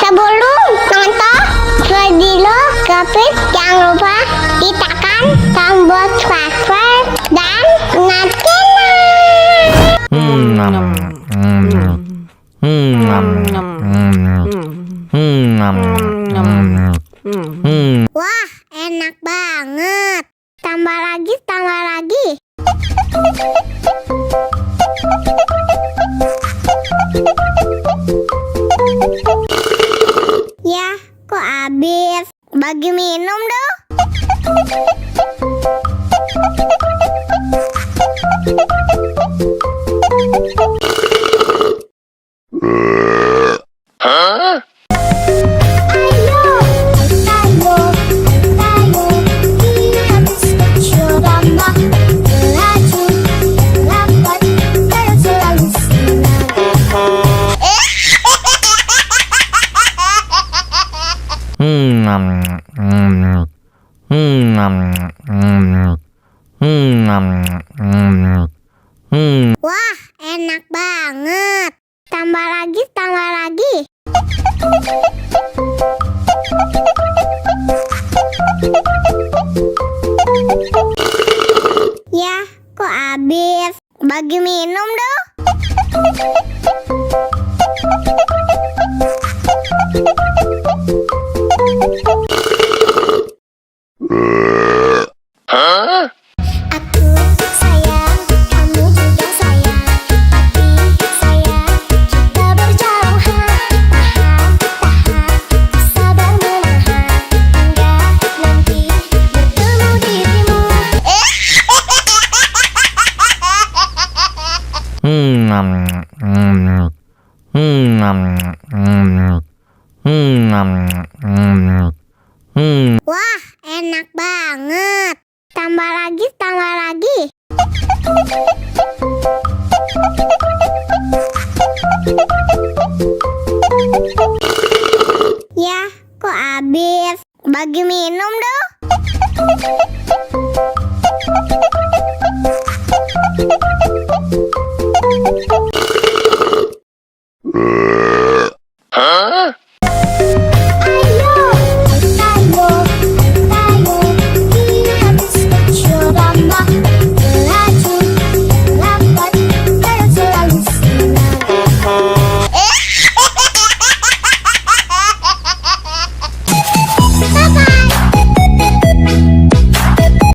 Sebelum nonton video Kepit, jangan lupa ditekan tombol subscribe dan Wah, enak banget. Tambah lagi, tambah lagi. Ya, kok habis? Bagi minum dong. Wah, enak banget. Tambah lagi, tambah lagi. Ya, kok habis? Bagi minum dong. Aku sayang, kamu juga sayang, tapi sayang kita berjauhan. Tahan, sabar menahan hingga nanti bertemu dirimu. Wah, enak banget. Tambah lagi, tambah lagi. Ya, kok habis? Bagi minum dong.